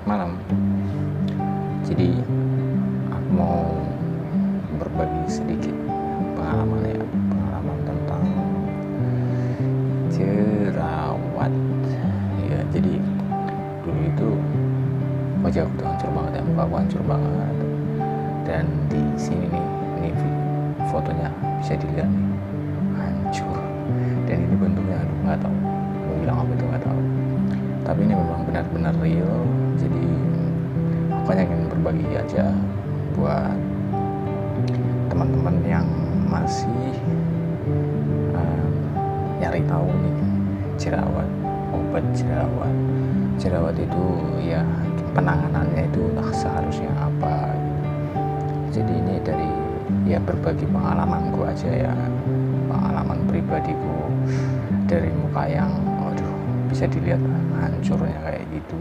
malam. Jadi aku mau berbagi sedikit pengalaman tentang jerawat. Ya, jadi dulu itu wajah aku tuh hancur banget ya, muka aku hancur banget. Dan di sini nih, ini fotonya bisa dilihat nih, hancur. Dan ini bentuknya aduh nggak tahu, mau bilang apa itu nggak tahu. Tapi ini memang benar-benar real. Jadi aku hanya ingin berbagi aja buat teman-teman yang masih nyari tahu nih jerawat, obat jerawat. Jerawat itu ya penanganannya itu seharusnya apa gitu. Jadi ini dari ya berbagi pengalamanku aja ya, pengalaman pribadiku dari muka yang aduh bisa dilihat hancurnya kayak gitu,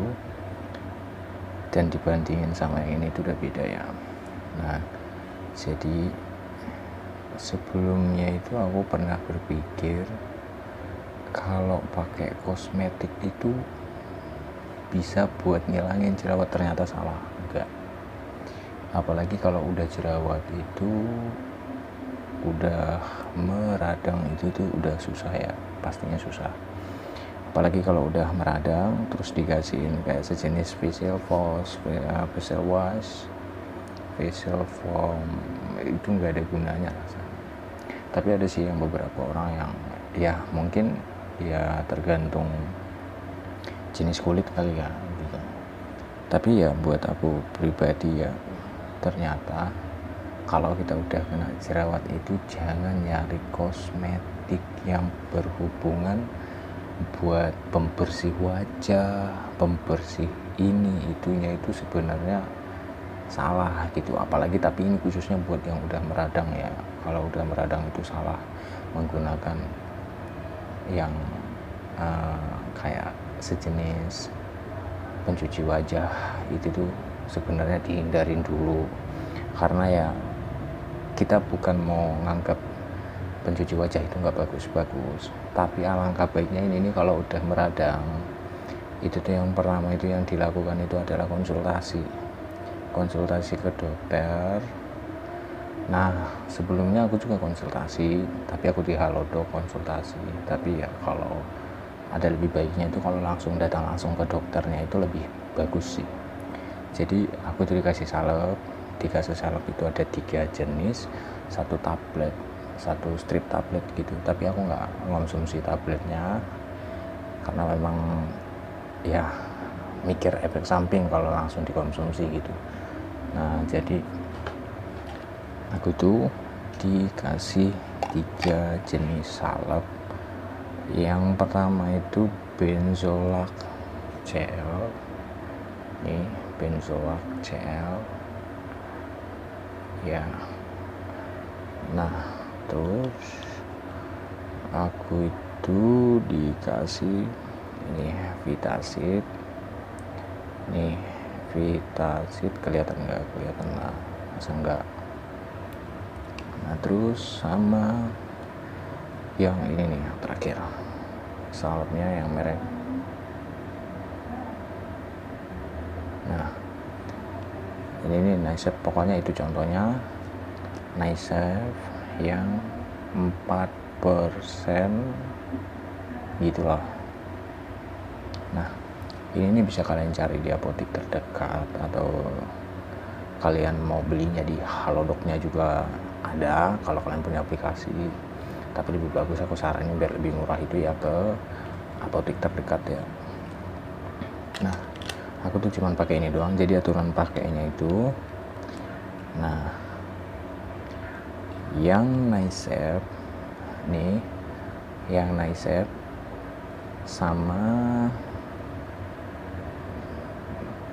dan dibandingin sama yang ini itu udah beda ya. Nah, jadi sebelumnya itu aku pernah berpikir kalau pakai kosmetik itu bisa buat ngilangin jerawat, ternyata salah, enggak. Apalagi kalau udah jerawat itu udah meradang, itu tuh udah susah ya, pastinya susah. Apalagi kalau udah meradang terus dikasihin kayak sejenis facial wash, facial foam, itu nggak ada gunanya rasanya. Tapi ada sih yang beberapa orang yang ya mungkin ya tergantung jenis kulit kali ya gitu. Tapi ya buat aku pribadi ya, ternyata kalau kita udah kena jerawat itu jangan nyari kosmetik yang berhubungan buat pembersih wajah, pembersih ini itunya, itu sebenarnya salah gitu. Apalagi tapi ini khususnya buat yang udah meradang ya. Kalau udah meradang itu salah menggunakan yang kayak sejenis pencuci wajah. Itu tuh sebenarnya dihindarin dulu, karena ya kita bukan mau nganggap pencuci wajah itu nggak bagus-bagus, tapi alangkah baiknya ini kalau udah meradang itu tuh yang pertama itu yang dilakukan itu adalah konsultasi ke dokter. Nah, sebelumnya aku juga konsultasi, tapi aku di Halodoc konsultasi. Tapi ya kalau ada lebih baiknya itu kalau datang langsung ke dokternya itu lebih bagus sih. Jadi aku tuh dikasih salep itu ada 3 jenis, 1 tablet, 1 strip tablet gitu. Tapi aku nggak konsumsi tabletnya karena memang ya mikir efek samping kalau langsung dikonsumsi gitu. Nah, jadi aku tuh dikasih 3 jenis salep. Yang pertama itu benzoac gel. Nih, benzoac gel ya. Nah, terus aku itu dikasih ini Vitasid. Nih, Vitasid kelihatan nggak? Kelihatan lah, masa enggak? Nah, terus sama yang ini nih yang terakhir, salepnya yang merek. Nah, ini Nice, pokoknya itu contohnya Nice yang 4% gitulah. Nah, ini bisa kalian cari di apotek terdekat, atau kalian mau belinya di Halodocnya juga ada kalau kalian punya aplikasi. Tapi lebih bagus aku saranin biar lebih murah itu ya ke apotek terdekat ya. Nah, aku tuh cuman pakai ini doang, jadi aturan pakainya itu, nah, yang Nice nih, yang Nice sama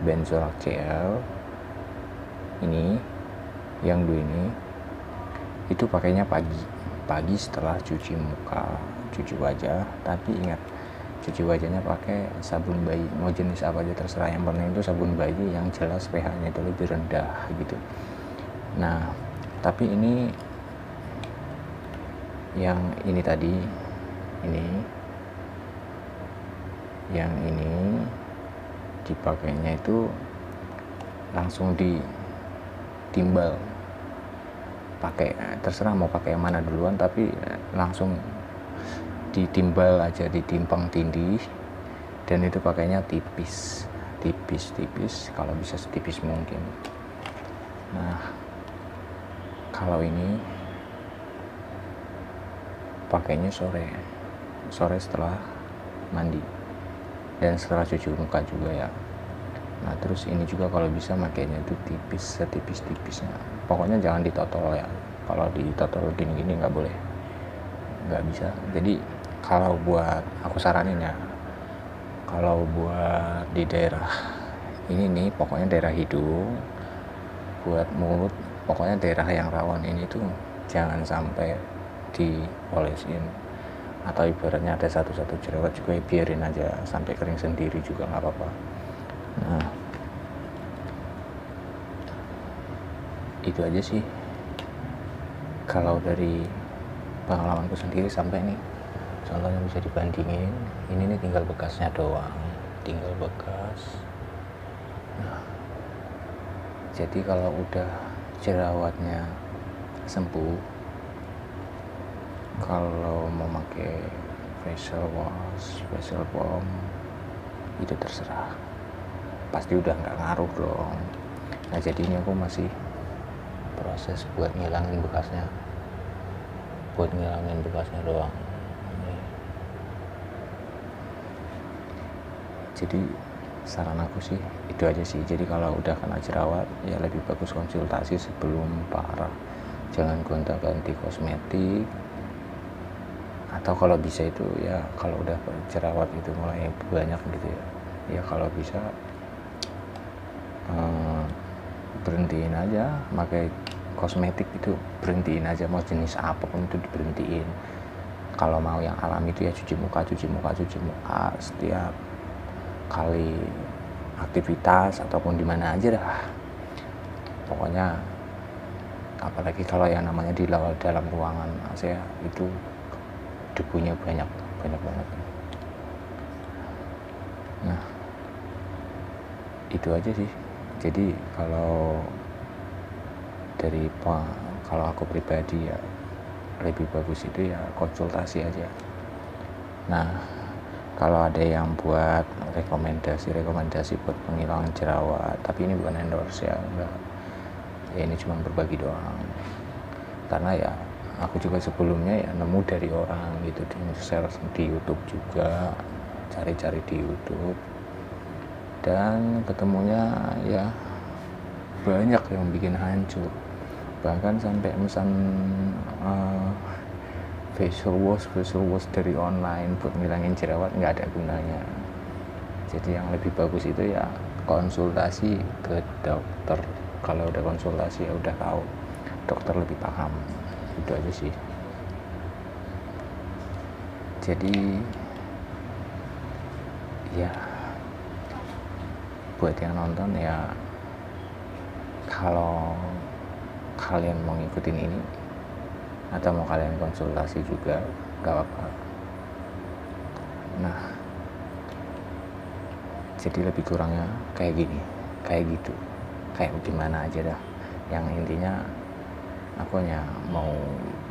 benzoac gel ini, yang dua ini itu pakainya pagi setelah cuci muka, cuci wajah. Tapi ingat, cuci wajahnya pakai sabun bayi, mau jenis apa aja terserah, yang penting itu sabun bayi yang jelas pH-nya itu lebih rendah gitu. Nah, tapi ini yang ini tadi, ini yang ini dipakainya itu langsung ditimbal, pakai terserah mau pakai yang mana duluan, tapi langsung ditimbal aja, ditimpang tindih, dan itu pakainya tipis, kalau bisa setipis mungkin. Nah, kalau ini pakainya sore setelah mandi dan setelah cuci muka juga ya. Nah, terus ini juga kalau bisa makainya itu tipis, setipis-tipisnya. Pokoknya jangan ditotol ya. Kalau ditotol gini-gini nggak boleh, nggak bisa. Jadi kalau buat aku saranin ya, kalau buat di daerah ini nih, pokoknya daerah hidung, buat mulut, pokoknya daerah yang rawan ini tuh jangan sampai diolesin, atau ibaratnya ada satu-satu jerawat juga biarin aja sampai kering sendiri juga nggak apa-apa. Nah, itu aja sih kalau dari pengalamanku sendiri. Sampai nih contohnya bisa dibandingin, ini nih tinggal bekasnya doang, tinggal bekas. Nah, jadi kalau udah jerawatnya sembuh, kalau mau pakai facial wash, facial balm, itu terserah, pasti udah nggak ngaruh dong. Nah, jadi ini aku masih proses buat ngilangin bekasnya doang. Jadi saran aku sih itu aja sih. Jadi kalau udah kena jerawat ya lebih bagus konsultasi sebelum parah, jangan gonta-ganti kosmetik. Atau kalau bisa itu ya, kalau udah jerawat itu mulai banyak gitu ya kalau bisa berhentiin aja pakai kosmetik, itu berhentiin aja, mau jenis apapun itu diberhentiin. Kalau mau yang alami itu ya cuci muka setiap kali aktivitas ataupun di mana aja dah. Pokoknya apalagi kalau yang namanya di dalam ruangan AC itu debunya banyak banget. Nah, itu aja sih. Jadi kalau aku pribadi ya lebih bagus itu ya konsultasi aja. Nah, kalau ada yang buat rekomendasi buat penghilangan jerawat, tapi ini bukan endorse ya, enggak ya, ini cuma berbagi doang. Karena ya aku juga sebelumnya ya nemu dari orang gitu, di share di YouTube juga, cari-cari di YouTube, dan ketemunya ya banyak yang bikin hancur. Bahkan sampai pesan facial wash dari online buat ngilangin jerawat nggak ada gunanya. Jadi yang lebih bagus itu ya konsultasi ke dokter. Kalau udah konsultasi ya udah tahu, dokter lebih paham. Itu aja sih. Jadi ya buat yang nonton ya, kalau kalian mau ngikutin ini atau mau kalian konsultasi juga gak apa-apa. Nah, jadi lebih kurangnya kayak gitu, kayak gimana aja dah. Yang intinya aku hanya mau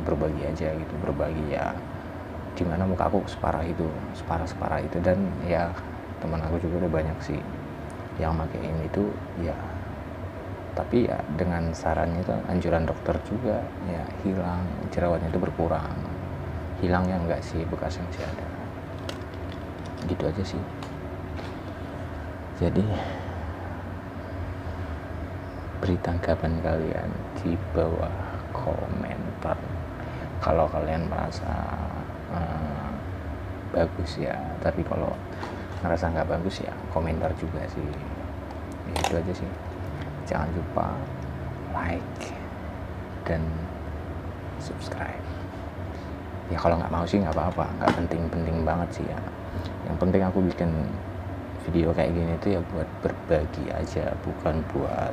berbagi aja gitu, berbagi ya dimana muka aku separah itu, dan ya teman aku juga udah banyak sih yang makein itu ya. Tapi ya dengan sarannya itu, anjuran dokter juga ya, hilang jerawatnya itu berkurang. Hilangnya enggak sih, bekas yang masih ada. Gitu aja sih. Jadi beri tanggapan kalian di bawah komentar. Kalau kalian merasa bagus ya, tapi kalau ngerasa nggak bagus ya komentar juga sih. Ya, itu aja sih. Jangan lupa like dan subscribe. Ya kalau nggak mau sih nggak apa-apa, nggak penting banget sih ya. Yang penting aku bikin video kayak gini tuh ya buat berbagi aja, bukan buat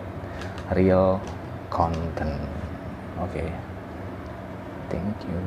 real content. Oke. Thank you.